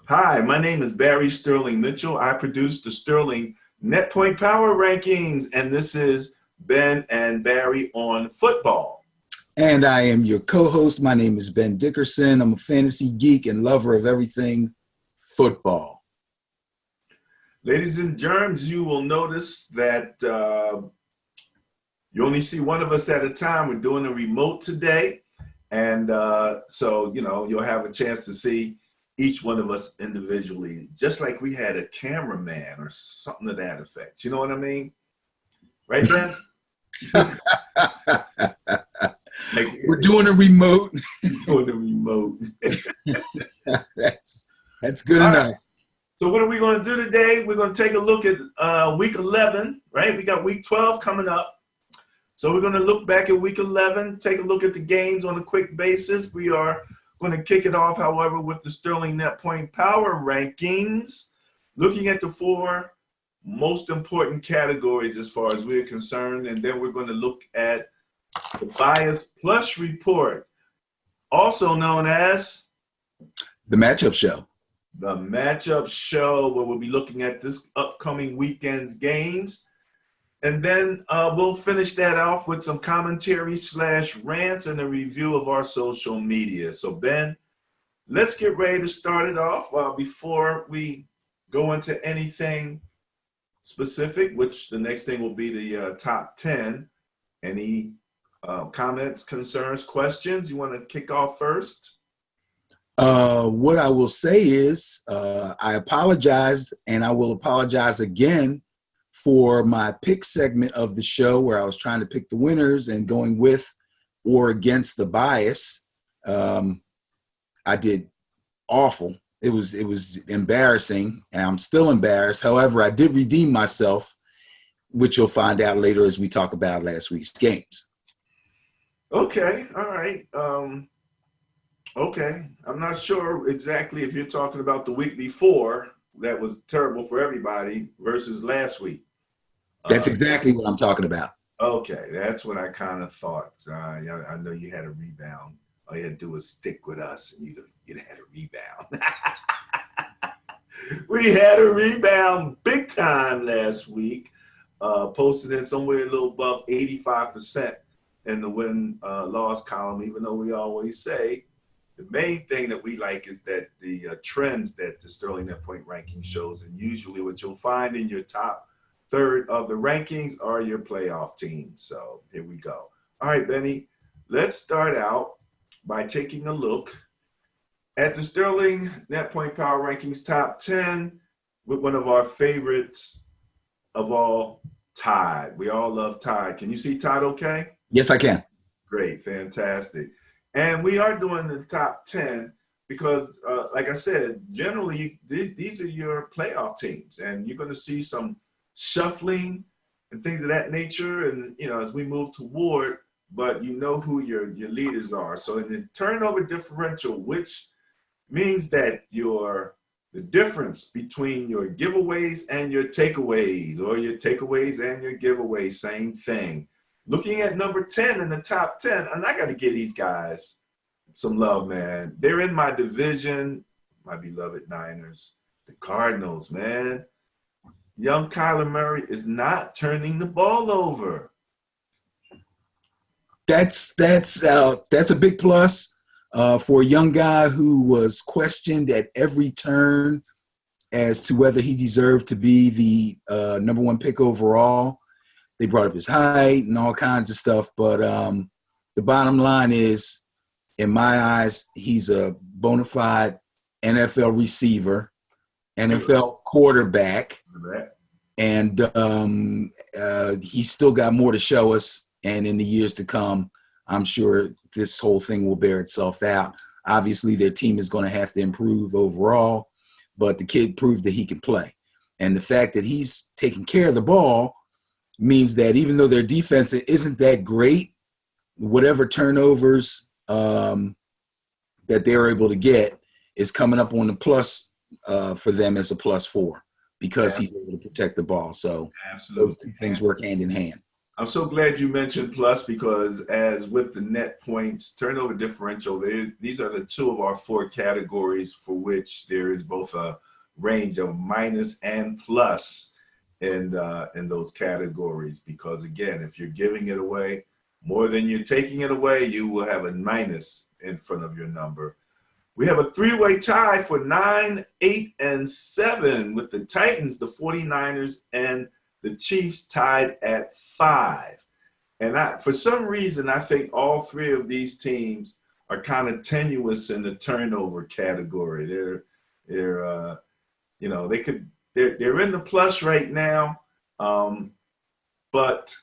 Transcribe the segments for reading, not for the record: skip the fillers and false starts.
Hi, my name is Barry Sterling Mitchell. I produce the Sterling Net Point Power Rankings, and this is Ben and Barry on football. And I am your co-host. My name is Ben Dickerson. I'm a fantasy geek and lover of everything football. Ladies and germs, you will notice that you only see one of us at a time. We're doing a remote today, and so you'll have a chance to see each one of us individually, just like we had a cameraman or something to that effect. You know what I mean? Right, Ben? We're doing a remote. Doing the remote. That's good All enough. right. So what are we going to do today? We're going to take a look at week 11, right? We got week 12 coming up. So we're going to look back at week 11, take a look at the games on a quick basis. We are going to kick it off, however, with the Sterling Net Point Power Rankings, looking at the four most important categories as far as we're concerned. And then we're going to look at the Bias Plus Report, also known as The Matchup Show. The Matchup Show, where we'll be looking at this upcoming weekend's games. And then we'll finish that off with some commentary / rants and a review of our social media. So, Ben, let's get ready to start it off. Before we go into anything specific, which the next thing will be the top 10, any comments, concerns, questions? You want to kick off first? What I will say is I apologized, and I will apologize again for my pick segment of the show where I was trying to pick the winners and going with or against the bias. I did awful. It was embarrassing, and I'm still embarrassed. However, I did redeem myself, which you'll find out later as we talk about last week's games. Okay, all right. Okay, I'm not sure exactly if you're talking about the week before that was terrible for everybody versus last week. That's exactly what I'm talking about. Okay, that's what I kind of thought. I know you had a rebound. All you had to do was stick with us, and you'd had a rebound. We had a rebound big time last week, posted in somewhere a little above 85% in the win-loss column, even though we always say the main thing that we like is that the trends that the Sterling Net Point ranking shows, and usually what you'll find in your top third of the rankings are your playoff teams. So here we go. All right, Benny, let's start out by taking a look at the Sterling Net Point Power Rankings top 10 with one of our favorites of all, Tide. We all love Tide. Can you see Tide okay? Yes, I can. Great, fantastic. And we are doing the top 10 because, like I said, generally these are your playoff teams, and you're going to see some shuffling and things of that nature. And, as we move toward, but you know who your leaders are. So in the turnover differential, which means that the difference between your giveaways and your takeaways, or your takeaways and your giveaways, same thing. Looking at number 10 in the top 10, and I got to give these guys some love, man. They're in my division, my beloved Niners, the Cardinals, man. Young Kyler Murray is not turning the ball over. That's a big plus for a young guy who was questioned at every turn as to whether he deserved to be the number one pick overall. They brought up his height and all kinds of stuff, but the bottom line is, in my eyes, he's a bona fide NFL receiver, NFL quarterback, and he's still got more to show us. And in the years to come, I'm sure this whole thing will bear itself out. Obviously, their team is going to have to improve overall, but the kid proved that he can play. And the fact that he's taking care of the ball means that even though their defense isn't that great, whatever turnovers that they're able to get is coming up on the plus for them as a +4 because he's able to protect the ball. So absolutely, those two things work hand in hand. I'm so glad you mentioned plus because as with the net points, turnover differential, these are the two of our four categories for which there is both a range of minus and plus in those categories. Because again, if you're giving it away more than you're taking it away, you will have a minus in front of your number. We have a three-way tie for 9, 8, and 7 with the Titans, the 49ers, and the Chiefs tied at 5. And for some reason, I think all three of these teams are kind of tenuous in the turnover category. They're they're in the plus right now, but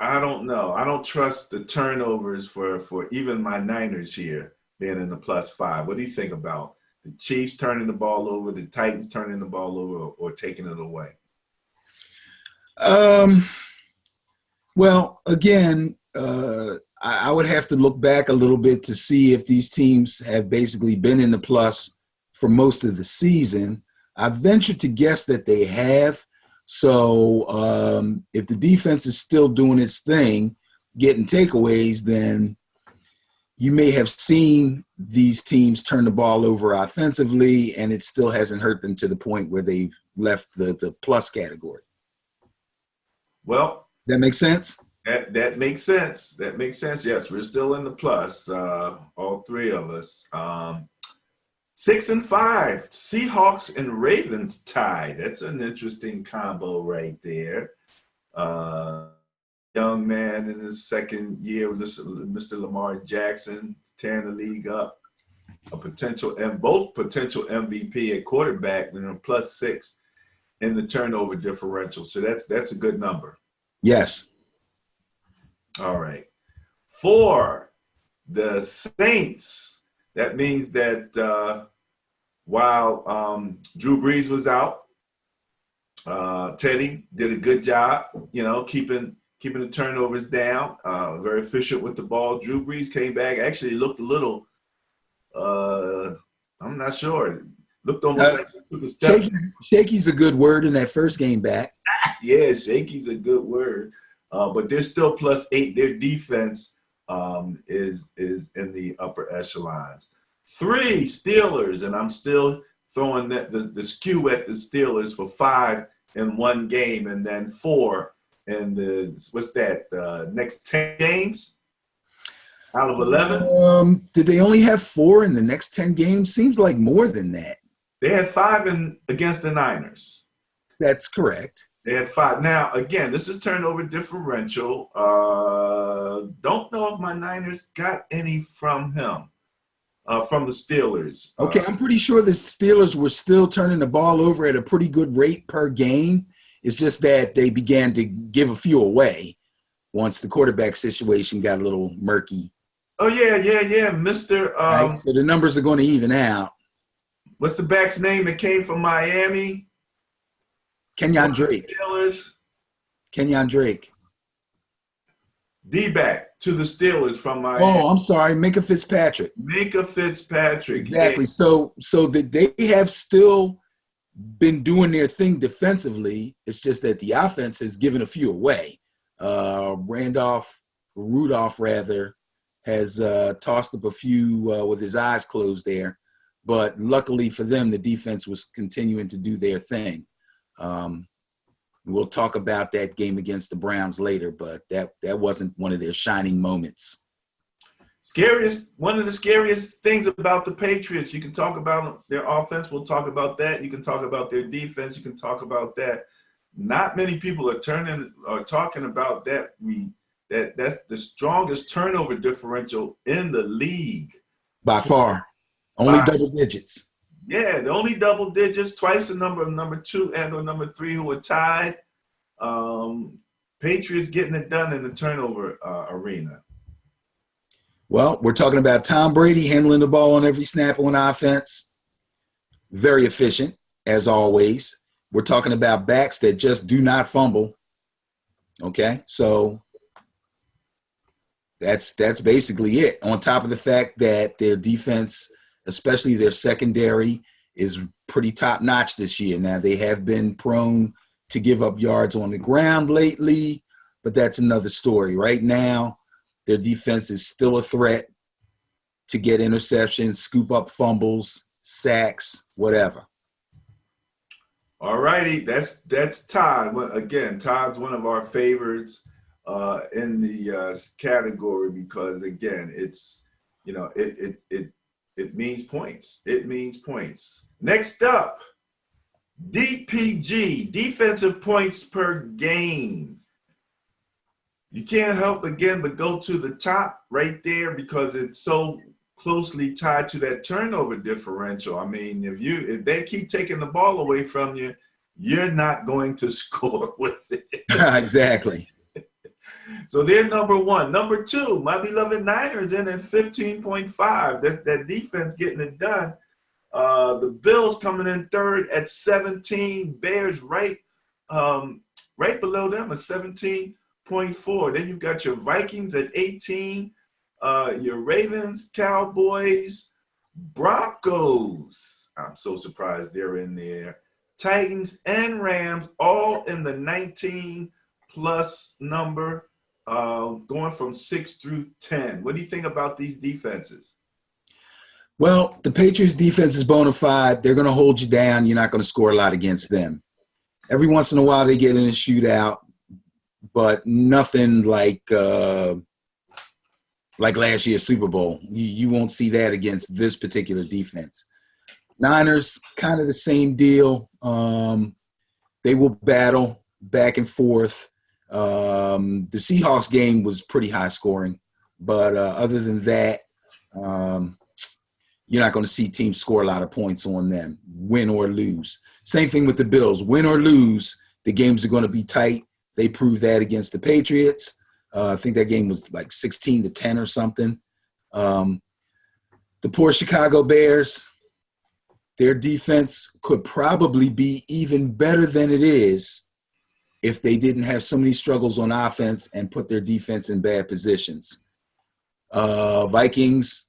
I don't know. I don't trust the turnovers for even my Niners here being in the +5. What do you think about the Chiefs turning the ball over, the Titans turning the ball over, or taking it away? Well, again, I would have to look back a little bit to see if these teams have basically been in the plus for most of the season. I venture to guess that they have. So if the defense is still doing its thing, getting takeaways, then you may have seen these teams turn the ball over offensively, and it still hasn't hurt them to the point where they've left the plus category. Well, that makes sense? That makes sense. That makes sense. Yes, we're still in the plus, all three of us. 6 and 5, Seahawks and Ravens tied. That's an interesting combo right there. Young man in his second year, Mr. Lamar Jackson, tearing the league up. Both potential MVP at quarterback, +6 in the turnover differential. So that's a good number. Yes. All right. For the Saints, that means that while Drew Brees was out, Teddy did a good job, keeping the turnovers down, very efficient with the ball. Drew Brees came back, actually looked a little, I'm not sure, looked almost like he took a step. Shaky's a good word in that first game back. Yeah, shaky's a good word. But they're still +8. Their defense is in the upper echelons. 3 Steelers, and I'm still throwing the skew at the Steelers for 5 in one game, and then 4 in the next 10 games out of 11. Did they only have 4 in the next 10 games? Seems like more than that. They had 5 against the Niners. That's correct. They had 5. Now, again, this is turnover differential. Don't know if my Niners got any from him, from the Steelers. Okay, I'm pretty sure the Steelers were still turning the ball over at a pretty good rate per game. It's just that they began to give a few away once the quarterback situation got a little murky. Oh, yeah, Mr. Right? So the numbers are going to even out. What's the back's name that came from Miami? Kenyon Drake. Kenyon Drake. D-back to the Steelers from Miami. Oh, I'm sorry. Minka Fitzpatrick. Exactly. Yeah. So that they have still been doing their thing defensively. It's just that the offense has given a few away. Rudolph has tossed up a few with his eyes closed there. But luckily for them, the defense was continuing to do their thing. We'll talk about that game against the Browns later, but that wasn't one of their shining moments. One of the scariest things about the Patriots, you can talk about their offense, we'll talk about that. You can talk about their defense, you can talk about that. Not many people are talking about that. That's the strongest turnover differential in the league. By far. Only double digits. Yeah, the only double digits, twice the number of number 2 and or number 3 who were tied. Patriots getting it done in the turnover arena. Well, we're talking about Tom Brady handling the ball on every snap on offense. Very efficient, as always. We're talking about backs that just do not fumble. Okay, so that's basically it. On top of the fact that their defense, especially their secondary, is pretty top-notch this year. Now, they have been prone to give up yards on the ground lately, but that's another story. Right now, their defense is still a threat to get interceptions, scoop up fumbles, sacks, whatever. All righty, that's Todd. Well, again, Todd's one of our favorites in the category because again, it's it means points. It means points. Next up, DPG, defensive points per game. You can't help again but go to the top right there because it's so closely tied to that turnover differential. I mean, if they keep taking the ball away from you, you're not going to score with it. Exactly. So they're number one. Number two, my beloved Niners in at 15.5. That defense getting it done. The Bills coming in third at 17. Bears right below them at 17.4. Then you've got your Vikings at 18. Your Ravens, Cowboys, Broncos. I'm so surprised they're in there. Titans and Rams all in the 19 plus number, going from 6 through 10. What do you think about these defenses? Well, the Patriots defense is bona fide. They're going to hold you down. You're not going to score a lot against them. Every once in a while they get in a shootout, but nothing like last year's Super Bowl. You won't see that against this particular defense. Niners, kind of the same deal. They will battle back and forth. The Seahawks game was pretty high scoring, but other than that, you're not going to see teams score a lot of points on them, win or lose. Same thing with the Bills. Win or lose, the games are going to be tight. They proved that against the Patriots. I think that game was like 16-10 or something. The poor Chicago Bears, their defense could probably be even better than it is if they didn't have so many struggles on offense and put their defense in bad positions. Vikings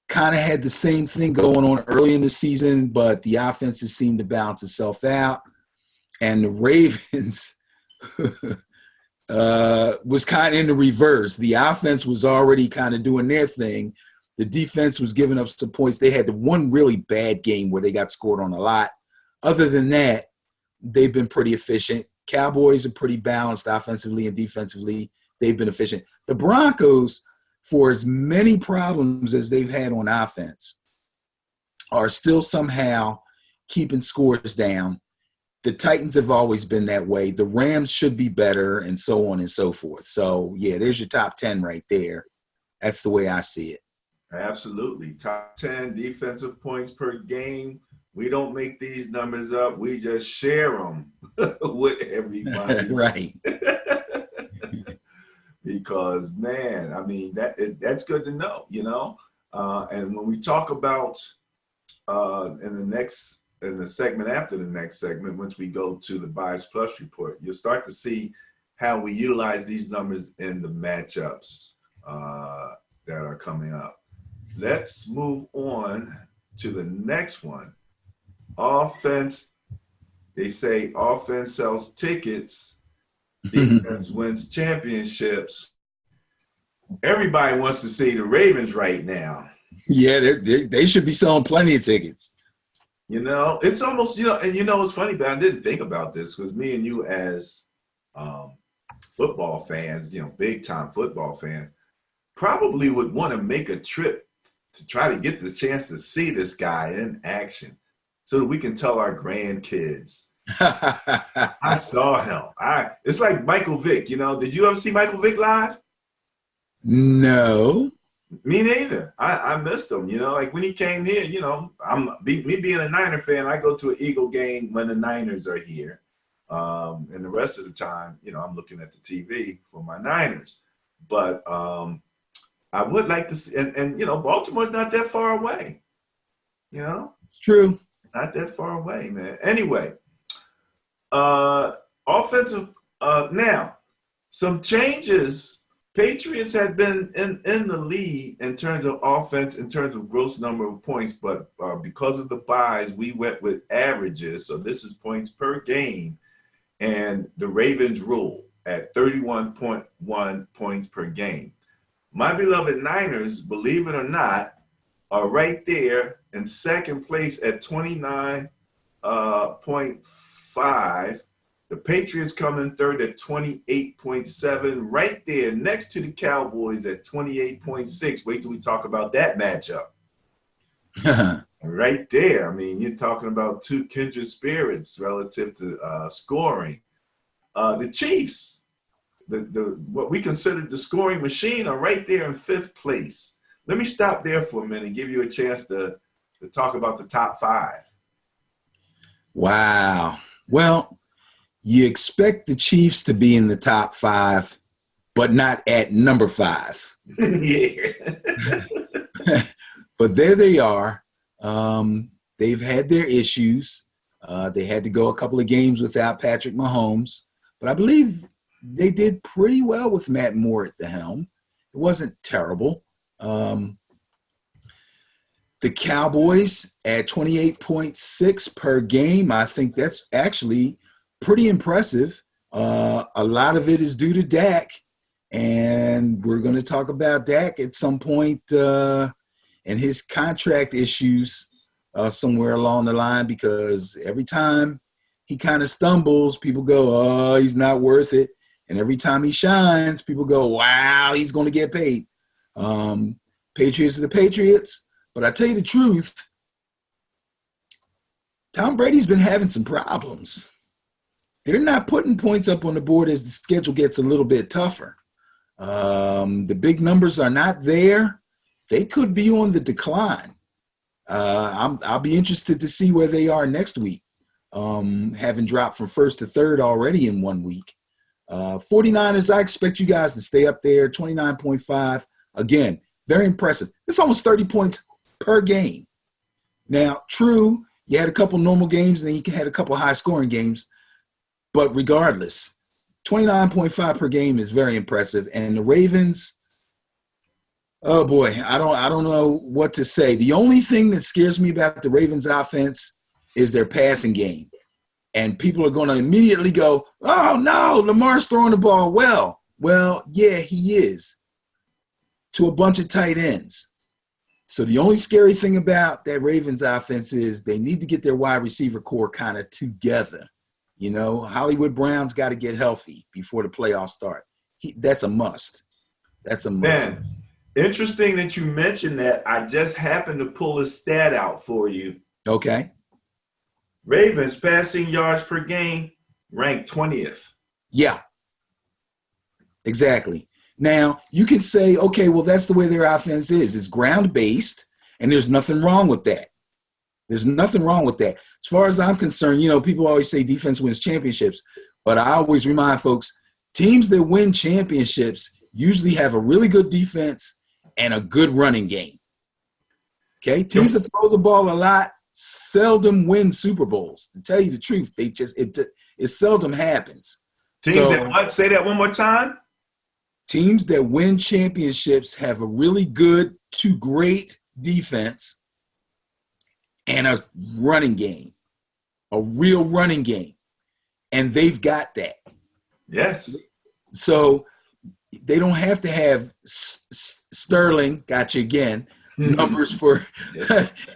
kind of had the same thing going on early in the season, but the offenses seemed to balance itself out. And the Ravens was kind of in the reverse. The offense was already kind of doing their thing. The defense was giving up some points. They had the one really bad game where they got scored on a lot. Other than that, they've been pretty efficient. Cowboys are pretty balanced offensively and defensively. They've been efficient. The Broncos, for as many problems as they've had on offense, are still somehow keeping scores down. The Titans have always been that way. The Rams should be better, and so on and so forth. So, yeah, there's your top 10 right there. That's the way I see it. Absolutely. Top 10 defensive points per game. We don't make these numbers up. We just share them with everybody. Right. Because, man, I mean, that's good to know, you know. And when we talk about in the segment after the next segment, once we go to the Bias Plus report, you'll start to see how we utilize these numbers in the matchups that are coming up. Let's move on to the next one. Offense, they say offense sells tickets, defense wins championships. Everybody wants to see the Ravens right now. Yeah, they should be selling plenty of tickets. You know, it's almost, you know, and you know, it's funny, but I didn't think about this because me and you as football fans, you know, big time football fans, probably would want to make a trip to try to get the chance to see this guy in action so that we can tell our grandkids, I saw him. It's like Michael Vick, you know. Did you ever see Michael Vick live? No. Me neither. I missed him, you know. Like when he came here, you know, me being a Niner fan, I go to an Eagle game when the Niners are here. And the rest of the time, you know, I'm looking at the TV for my Niners. But I would like to see, and you know, Baltimore's not that far away. You know? It's true. Not that far away, man. Anyway, offensive, now, some changes. Patriots had been in the lead in terms of offense, in terms of gross number of points, but because of the buys, we went with averages. So this is points per game and the Ravens rule. at 31.1 points per game. My beloved Niners, believe it or not, are right there in second place at 29.5. The Patriots come in third at 28.7, right there next to the Cowboys at 28.6. Wait till we talk about that matchup. Right there. I mean, you're talking about two kindred spirits relative to scoring. The Chiefs, the what we consider the scoring machine, are right there in fifth place. Let me stop there for a minute and give you a chance to talk about the top five. Wow. Well, you expect the Chiefs to be in the top five, but not at number five. Yeah. But there they are. They've had their issues. They had to go a couple of games without Patrick Mahomes, but I believe they did pretty well with Matt Moore at the helm. It wasn't terrible. The Cowboys at 28.6 per game, I think that's actually pretty impressive. A lot of it is due to Dak, and we're going to talk about Dak at some point and his contract issues somewhere along the line, because every time he kind of stumbles, people go, oh, he's not worth it. And every time he shines, people go, wow, he's going to get paid. Patriots are the Patriots. But I tell you the truth, Tom Brady's been having some problems. They're not putting points up on the board as the schedule gets a little bit tougher. The big numbers are not there. They could be on the decline. I'll be interested to see where they are next week, having dropped from first to third already in 1 week. 49ers, I expect you guys to stay up there, 29.5. Again, very impressive. It's almost 30 points per game. Now, true, you had a couple normal games and then you had a couple high-scoring games, but regardless, 29.5 per game is very impressive. And the Ravens, oh boy, I don't know what to say. The only thing that scares me about the Ravens offense is their passing game. And people are going to immediately go, oh no, Lamar's throwing the ball well. Well, yeah, he is, to a bunch of tight ends. So the only scary thing about that Ravens offense is they need to get their wide receiver core kind of together. You know, Hollywood Brown's got to get healthy before the playoffs start. That's a must. That's a must. Man, interesting that you mentioned that. I just happened to pull a stat out for you. Okay. Ravens passing yards per game ranked 20th. Yeah, exactly. Now, you can say, okay, well, that's the way their offense is. It's ground-based, and there's nothing wrong with that. There's nothing wrong with that. As far as I'm concerned, you know, people always say defense wins championships, but I always remind folks, teams that win championships usually have a really good defense and a good running game. Okay? Teams that throw the ball a lot seldom win Super Bowls. To tell you the truth, it seldom happens. Teams that what? Say that one more time. Teams that win championships have a really good to great defense and a running game, a real running game. And they've got that. Yes. So they don't have to have Sterling, got you again, numbers for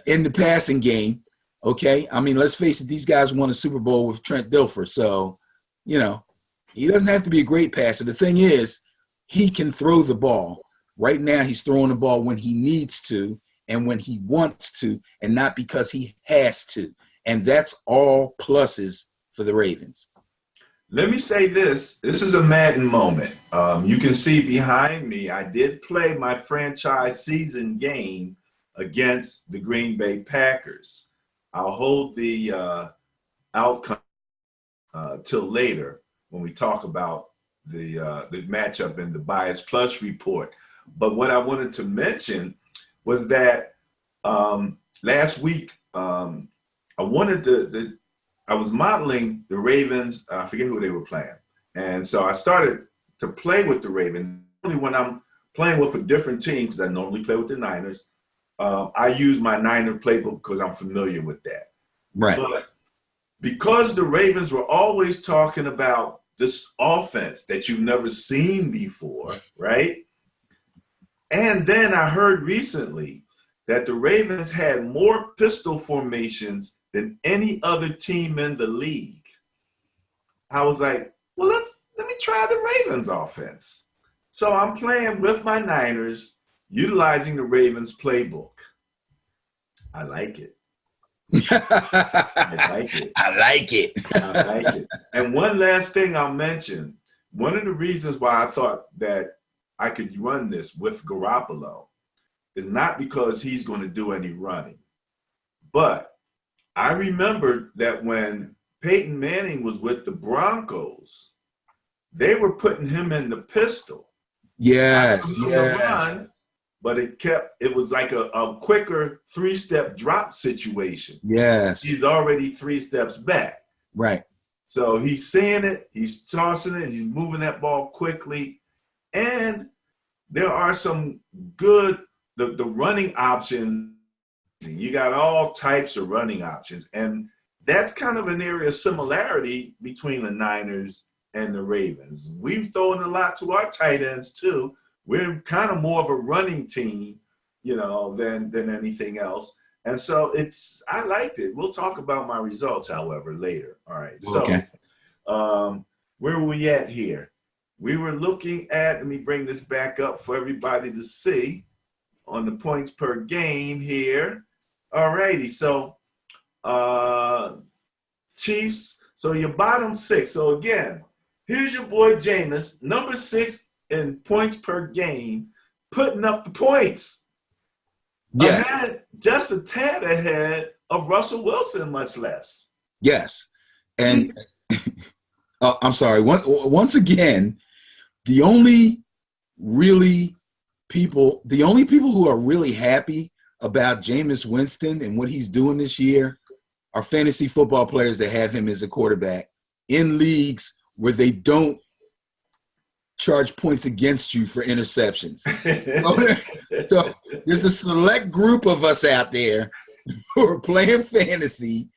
in the passing game. Okay. I mean, let's face it, these guys won a Super Bowl with Trent Dilfer. So, you know, he doesn't have to be a great passer. The thing is, he can throw the ball. Right now, he's throwing the ball when he needs to and when he wants to, and not because he has to. And that's all pluses for the Ravens. Let me say this. This is a Madden moment. You can see behind me, I did play my franchise season game against the Green Bay Packers. I'll hold the outcome till later when we talk about the matchup in the Bias Plus report. But what I wanted to mention was that last week I was modeling the Ravens. I forget who they were playing. And so I started to play with the Ravens. Only when I'm playing with a different team, because I normally play with the Niners, I use my Niner playbook because I'm familiar with that. Right. But because the Ravens were always talking about this offense that you've never seen before, right? And then I heard recently that the Ravens had more pistol formations than any other team in the league. I was like, well, let me try the Ravens offense. So I'm playing with my Niners, utilizing the Ravens playbook. I like it. I like it. I like it. I like it. And one last thing I'll mention, one of the reasons why I thought that I could run this with Garoppolo is not because he's going to do any running. But I remember that when Peyton Manning was with the Broncos, they were putting him in the pistol. Yes, Not yes. run, but it was like a quicker 3-step drop situation. Yes. He's already 3 steps back. Right. So he's seeing it, he's tossing it, he's moving that ball quickly. And there are some good, the running options. You got all types of running options. And that's kind of an area of similarity between the Niners and the Ravens. We've thrown a lot to our tight ends too. We're kind of more of a running team, than anything else. And so I liked it. We'll talk about my results, however, later. All right. Okay. So where were we at here? We were looking at, let me bring this back up for everybody to see on the points per game here. All righty. So Chiefs, so your bottom 6. So again, here's your boy Jameis, number 6 in points per game, putting up the points. Yeah. Ahead, just a tad ahead of Russell Wilson, much less. Yes. And I'm sorry. Once again, the only people who are really happy about Jameis Winston and what he's doing this year are fantasy football players that have him as a quarterback in leagues where they don't charge points against you for interceptions. So there's a select group of us out there who are playing fantasy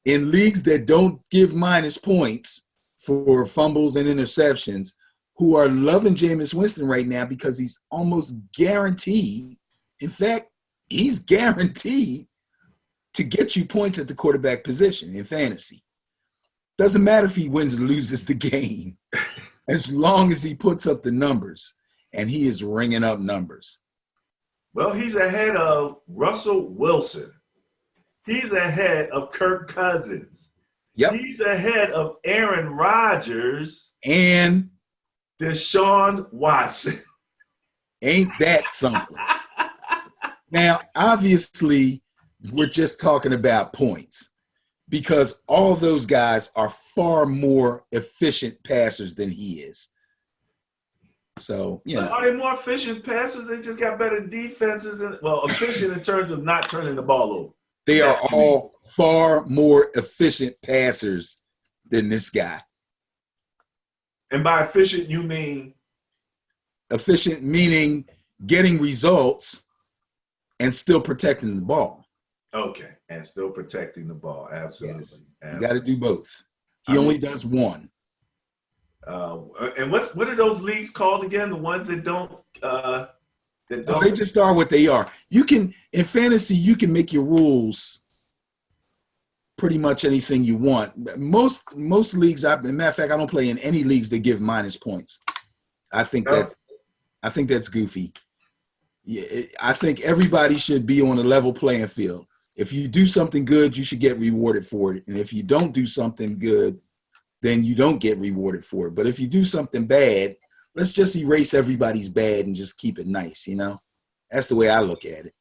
in leagues that don't give minus points for fumbles and interceptions, who are loving Jameis Winston right now because he's almost guaranteed. In fact, he's guaranteed to get you points at the quarterback position in fantasy. Doesn't matter if he wins or loses the game, as long as he puts up the numbers, and he is ringing up numbers. Well, he's ahead of Russell Wilson. He's ahead of Kirk Cousins. Yep. He's ahead of Aaron Rodgers and Deshaun Watson. Ain't that something? Now, obviously, we're just talking about points because all those guys are far more efficient passers than he is. So, Are they more efficient passers? They just got better defenses. Efficient in terms of not turning the ball over. They are all far more efficient passers than this guy. And by efficient, you mean? Efficient meaning getting results and still protecting the ball. Okay, and still protecting the ball. Absolutely. Yes. You got to do both. He only does one. And what are those leagues called again? The ones that don't. They just are what they are. You can, in fantasy, you can make your rules pretty much anything you want. Most leagues, as a matter of fact, I don't play in any leagues that give minus points. I think that's goofy. I think everybody should be on a level playing field. If you do something good, you should get rewarded for it. And if you don't do something good, then you don't get rewarded for it. But if you do something bad, let's just erase everybody's bad and just keep it nice, That's the way I look at it.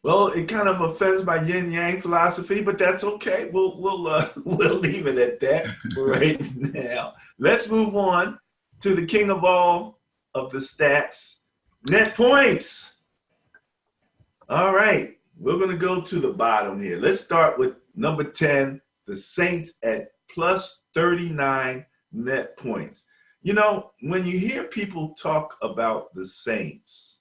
Well, it kind of offends my yin yang philosophy, but that's okay. We'll leave it at that right now. Let's move on to the king of all of the stats, net points. All right, we're going to go to the bottom here. Let's start with number 10, the Saints at plus 39 net points. When you hear people talk about the Saints,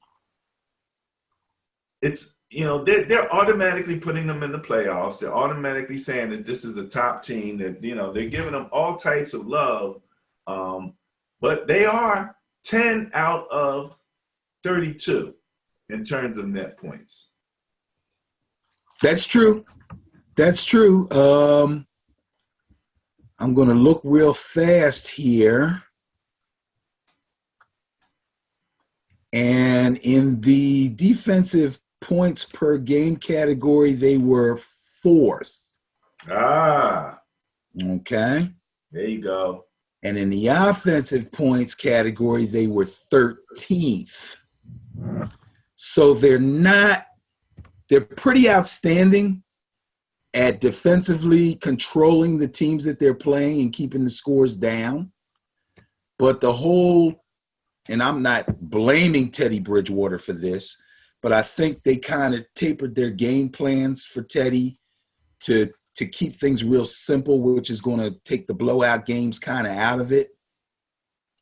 it's, they're automatically putting them in the playoffs. They're automatically saying that this is a top team, that, they're giving them all types of love. But they are 10 out of 32 in terms of net points. That's true. That's true. I'm going to look real fast here. And in the defensive points per game category, they were 4th. Ah. Okay. There you go. And in the offensive points category, they were 13th. So they're pretty outstanding at defensively controlling the teams that they're playing and keeping the scores down. But and I'm not blaming Teddy Bridgewater for this, but I think they kind of tapered their game plans for Teddy to keep things real simple, which is going to take the blowout games kind of out of it.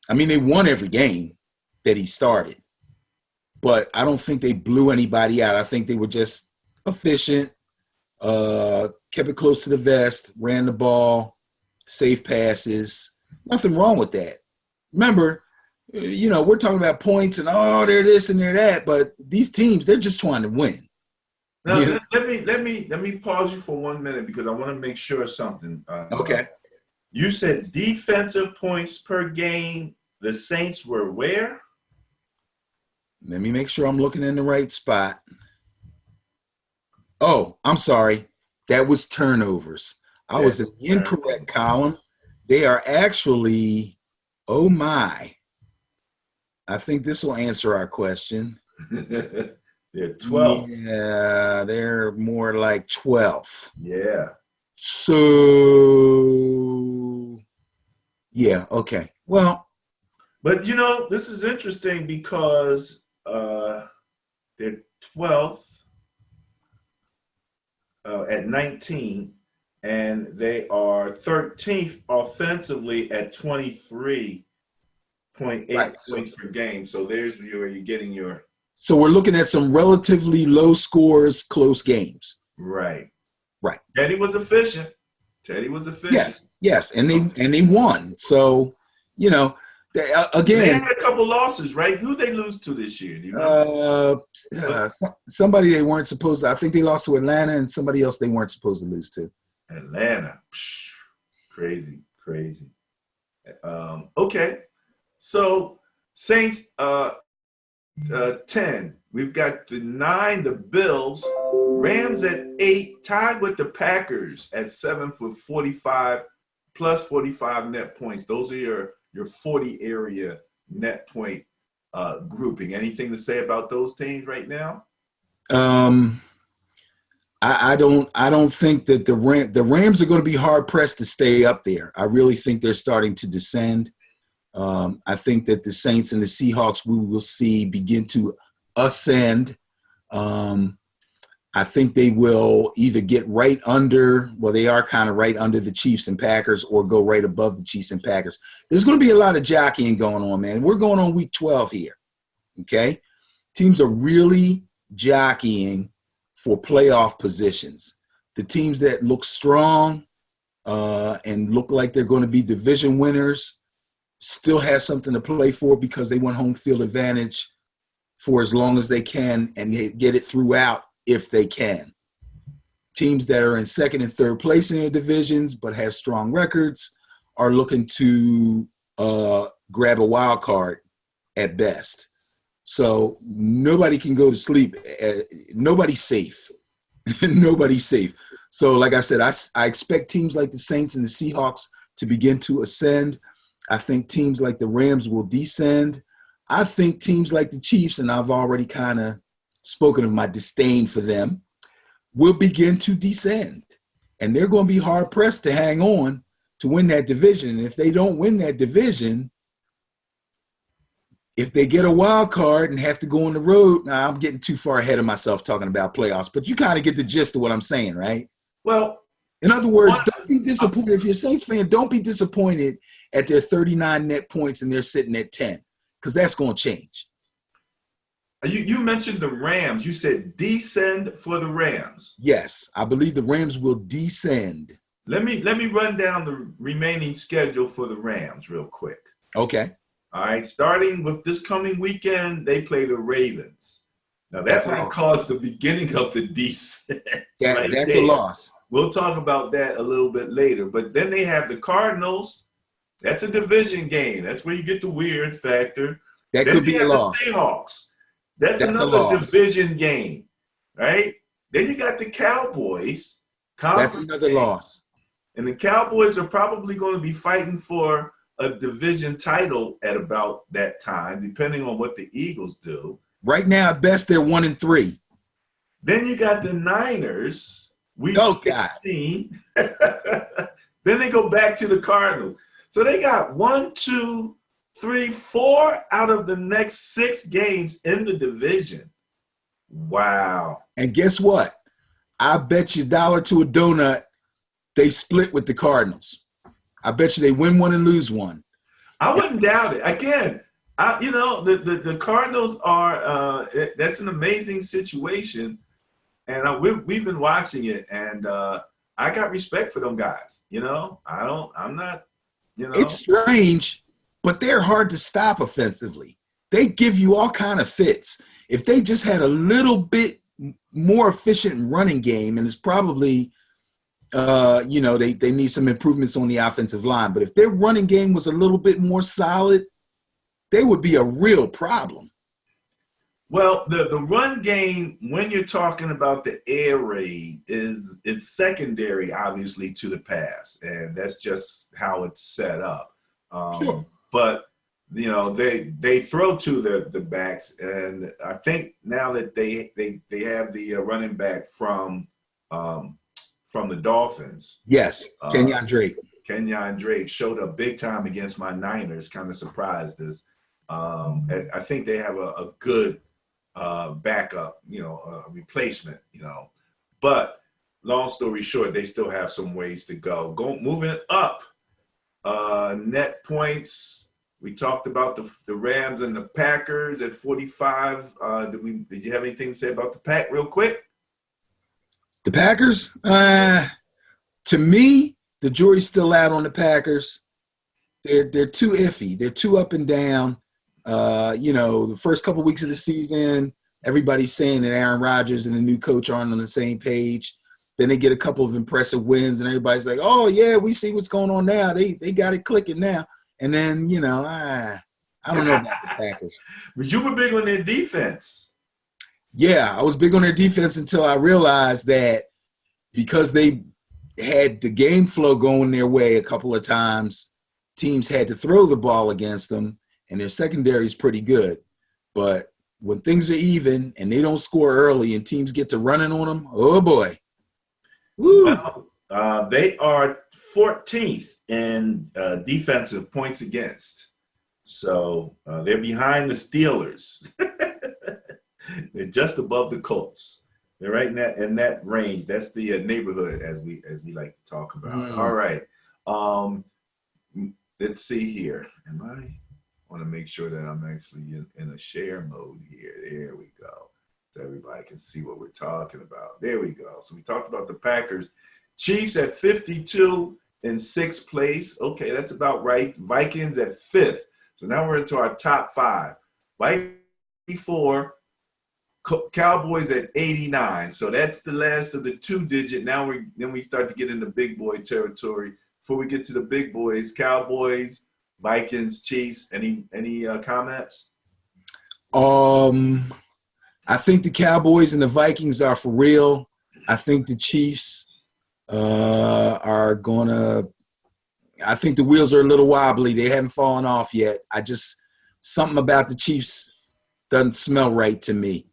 I mean, they won every game that he started, but I don't think they blew anybody out. I think they were just efficient, kept it close to the vest, ran the ball, safe passes. Nothing wrong with that. Remember, we're talking about points and, they're this and they're that, but these teams, they're just trying to win. Now, let me pause you for 1 minute because I want to make sure of something. Okay. You said defensive points per game. The Saints were where? Let me make sure I'm looking in the right spot. Oh, I'm sorry. That was turnovers. I was in the incorrect column. They are actually, oh my. I think this will answer our question. They're 12. Yeah, they're more like 12. Yeah. So, yeah, okay. Well. But, this is interesting because they're 12th at 19, and they are 13th offensively at 23.8 points per game. So there's where you're getting your. So we're looking at some relatively low scores, close games. Right. Right. Teddy was efficient. Yes, and they won. So, again, they had a couple losses, right? Who they lose to this year? Do you remember? Somebody they weren't supposed to. I think they lost to Atlanta, and somebody else they weren't supposed to lose to. Atlanta, crazy. Okay, so Saints 10. We've got the 9, the Bills, Rams at 8, tied with the Packers at 7 for 45 plus 45 net points. Those are your 40 area net point grouping. Anything to say about those teams right now? I don't think that the Rams are going to be hard pressed to stay up there. I really think they're starting to descend. I think that the Saints and the Seahawks we will see begin to ascend. I think they will either get right under, well, they are kind of right under the Chiefs and Packers, or go right above the Chiefs and Packers. There's going to be a lot of jockeying going on, man. We're going on week 12 here, okay? Teams are really jockeying for playoff positions. The teams that look strong and look like they're going to be division winners still have something to play for because they want home field advantage for as long as they can and get it throughout if they can. Teams that are in second and third place in their divisions but have strong records are looking to grab a wild card at best. So nobody can go to sleep. Nobody's safe. Nobody's safe. So like I said, I expect teams like the Saints and the Seahawks to begin to ascend. I think teams like the Rams will descend. I think teams like the Chiefs, and I've already kind of spoken of my disdain for them, will begin to descend. And they're going to be hard-pressed to hang on to win that division. And if they don't win that division, if they get a wild card and have to go on the road, now I'm getting too far ahead of myself talking about playoffs, but you kind of get the gist of what I'm saying, right? Well, in other words, don't be disappointed. If you're a Saints fan, don't be disappointed at their 39 net points and they're sitting at 10, because that's going to change. You mentioned the Rams. You said descend for the Rams. Yes, I believe the Rams will descend. let me run down the remaining schedule for the Rams real quick. Okay. All right, starting with this coming weekend, they play the Ravens. Now That's that a might loss. cause the beginning of the descent right That's a there. loss. We'll talk about that a little bit later. But then they have the Cardinals. That's a division game. That's where you get the weird factor. That Then could they be a have the loss. Seahawks. That's That's a another loss. division game, right? Then you got the Cowboys That's conference another game. loss. And the Cowboys are probably going to be fighting for a division title at about that time, depending on what the Eagles do. Right now, at best, they're 1-3. Then you got the Niners, week Oh God. 16. Then they go back to the Cardinals. So they got 1, 2, 3, 4 out of the next 6 games in the division. Wow. And guess what? I bet you $1 to a donut they split with the Cardinals. I bet you they win one and lose one. I wouldn't doubt it. Again, the Cardinals are that's an amazing situation, and we've been watching it, and I got respect for them guys. I'm not. It's strange, but they're hard to stop offensively. They give you all kind of fits. If they just had a little bit more efficient running game, and it's probably they need some improvements on the offensive line. But if their running game was a little bit more solid, they would be a real problem. Well, the run game, when you're talking about the air raid, is secondary, obviously, to the pass, and that's just how it's set up. Sure. But they throw to the backs, and I think now that they have the running back from the Dolphins. Yes, Kenyon Drake. Kenyon Drake showed up big time against my Niners. Kind of surprised us. I think they have a good backup, replacement, But long story short, they still have some ways to go. Moving up, net points. We talked about the Rams and the Packers at 45. Did you have anything to say about the Pack real quick? The Packers? To me, the jury's still out on the Packers. They're too iffy. They're too up and down. The first couple weeks of the season, everybody's saying that Aaron Rodgers and the new coach aren't on the same page. Then they get a couple of impressive wins, and everybody's like, "Oh yeah, we see what's going on now. They got it clicking now." And then I don't know about the Packers. But you were big on their defense. Yeah, I was big on their defense until I realized that because they had the game flow going their way a couple of times, teams had to throw the ball against them, and their secondary is pretty good. But when things are even and they don't score early and teams get to running on them, oh boy. Woo. Well, they are 14th in defensive points against. So they're behind the Steelers. They're just above the Colts. They're right in that range. That's the neighborhood, as we like to talk about. All right. Let's see here. I want to make sure that I'm actually in a share mode here. There we go. So everybody can see what we're talking about. There we go. So we talked about the Packers. Chiefs at 52 in 6th place. Okay, that's about right. Vikings at 5th. So now we're into our top 5. Vikings 84. Cowboys at 89. So that's the last of the 2-digit. Now we start to get into big boy territory. Before we get to the big boys, Cowboys, Vikings, Chiefs. Any comments? I think the Cowboys and the Vikings are for real. I think the Chiefs are gonna. I think the wheels are a little wobbly. They haven't fallen off yet. Something about the Chiefs doesn't smell right to me.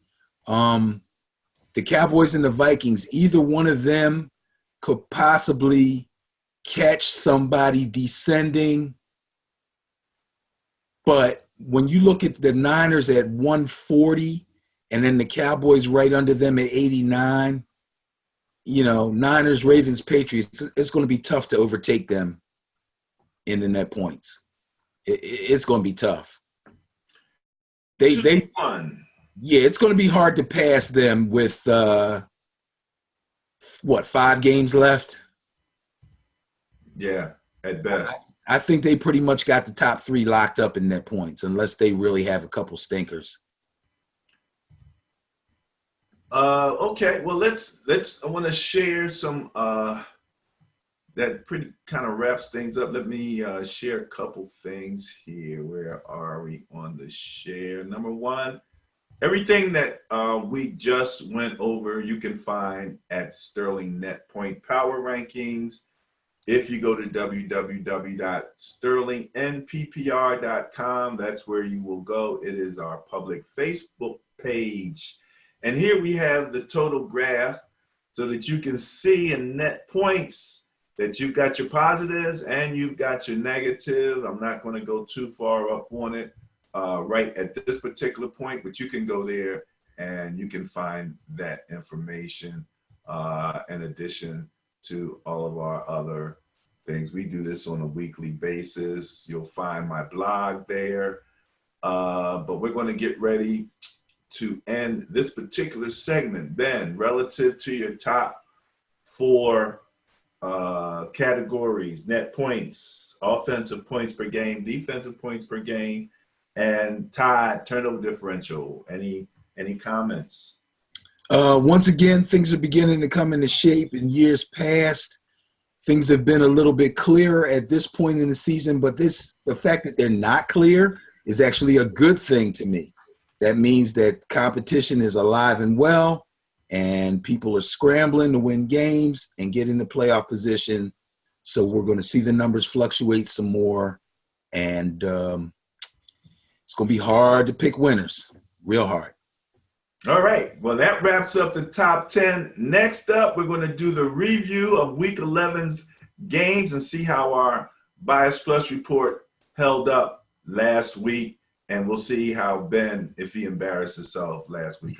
The Cowboys and the Vikings, either one of them could possibly catch somebody descending. But when you look at the Niners at 140 and then the Cowboys right under them at 89, Niners, Ravens, Patriots, it's going to be tough to overtake them in the net points. It's going to be tough. Yeah, it's going to be hard to pass them with 5 games left? Yeah, at best. I think they pretty much got the top 3 locked up in net points, unless they really have a couple stinkers. Okay, well I want to share some that pretty kind of wraps things up. Let me share a couple things here. Where are we on the share? Number one, everything that we just went over, you can find at Sterling Net Point Power Rankings. If you go to www.sterlingnppr.com, that's where you will go. It is our public Facebook page. And here we have the total graph so that you can see in net points that you've got your positives and you've got your negative. I'm not going to go too far up on it right at this particular point, but you can go there and you can find that information in addition to all of our other things. We do this on a weekly basis. You'll find my blog there. But we're going to get ready to end this particular segment. Ben, relative to your top 4 categories: net points, offensive points per game, defensive points per game, and tied turnover differential. Any comments? Once again, things are beginning to come into shape. In years past, things have been a little bit clearer at this point in the season, but the fact that they're not clear is actually a good thing to me. That means that competition is alive and well, and people are scrambling to win games and get into playoff position. So we're going to see the numbers fluctuate some more, and it's going to be hard to pick winners, real hard. All right. Well, that wraps up the top 10. Next up, we're going to do the review of Week 11's games and see how our Bias Plus report held up last week. And we'll see how Ben, if he embarrassed himself last week.